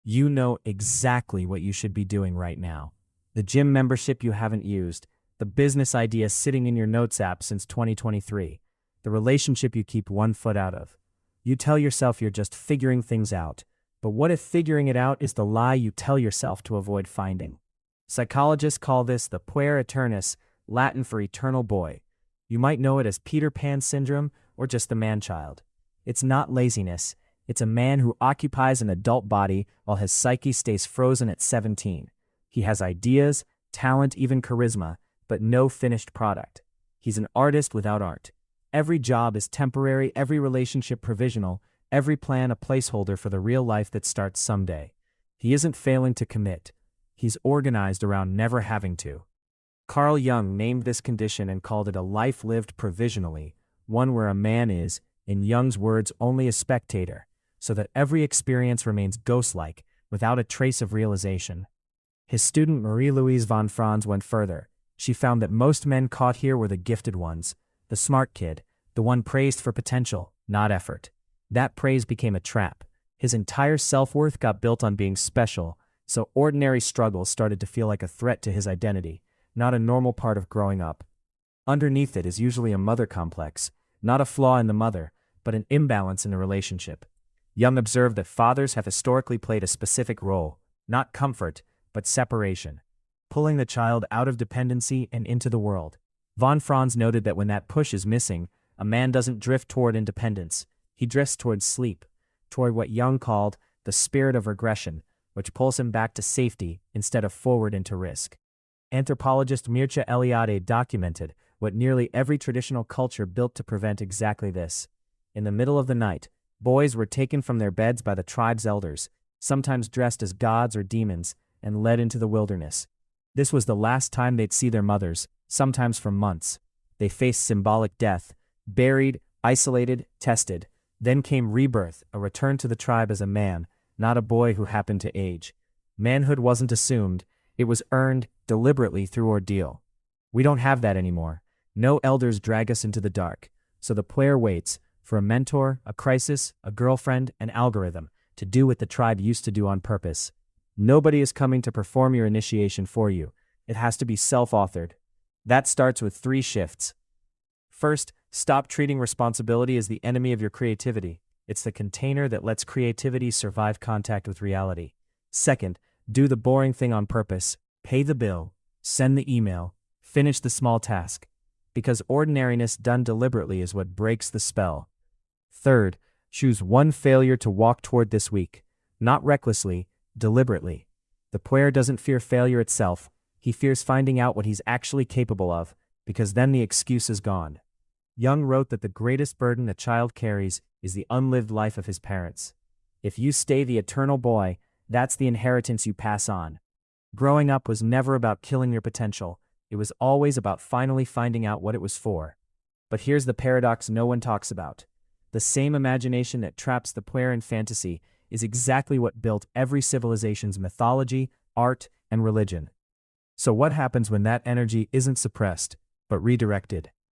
You know exactly what you should be doing right now. The gym membership you haven't used, the business idea sitting in your notes app since 2023, the relationship you keep one foot out of. You tell yourself you're just figuring things out, but what if figuring it out is the lie you tell yourself to avoid finding? Psychologists call this the Puer Aeternus, Latin for eternal boy. You might know it as Peter Pan syndrome or just the man-child. It's not laziness. It's a man who occupies an adult body while his psyche stays frozen at 17. He has ideas, talent, even charisma, but no finished product. He's an artist without art. Every job is temporary, every relationship provisional, every plan a placeholder for the real life that starts someday. He isn't failing to commit. He's organized around never having to. Carl Jung named this condition and called it a life lived provisionally, one where a man is, in Jung's words, only a spectator, so that every experience remains ghost-like, without a trace of realization. His student Marie-Louise von Franz went further. She found that most men caught here were the gifted ones, the smart kid, the one praised for potential, not effort. That praise became a trap. His entire self-worth got built on being special, so ordinary struggles started to feel like a threat to his identity, not a normal part of growing up. Underneath it is usually a mother complex, not a flaw in the mother, but an imbalance in the relationship. Jung observed that fathers have historically played a specific role, not comfort, but separation, pulling the child out of dependency and into the world. Von Franz noted that when that push is missing, a man doesn't drift toward independence, he drifts toward sleep, toward what Jung called the spirit of regression, which pulls him back to safety instead of forward into risk. Anthropologist Mircea Eliade documented what nearly every traditional culture built to prevent exactly this. In the middle of the night, boys were taken from their beds by the tribe's elders, sometimes dressed as gods or demons, and led into the wilderness. This was the last time they'd see their mothers, sometimes for months. They faced symbolic death, buried, isolated, tested. Then came rebirth, a return to the tribe as a man, not a boy who happened to age. Manhood wasn't assumed, it was earned deliberately through ordeal. We don't have that anymore. No elders drag us into the dark, so the player waits for a mentor, a crisis, a girlfriend, an algorithm to do what the tribe used to do on purpose. Nobody is coming to perform your initiation for you. It has to be self-authored. That starts with 3 shifts. First, stop treating responsibility as the enemy of your creativity. It's the container that lets creativity survive contact with reality. Second, do the boring thing on purpose. Pay the bill, send the email, finish the small task. Because ordinariness done deliberately is what breaks the spell. Third, choose one failure to walk toward this week. Not recklessly, deliberately. The Puer doesn't fear failure itself, he fears finding out what he's actually capable of, because then the excuse is gone. Jung wrote that the greatest burden a child carries is the unlived life of his parents. If you stay the eternal boy, that's the inheritance you pass on. Growing up was never about killing your potential, it was always about finally finding out what it was for. But here's the paradox no one talks about. The same imagination that traps the Puer in fantasy is exactly what built every civilization's mythology, art, and religion. So what happens when that energy isn't suppressed, but redirected?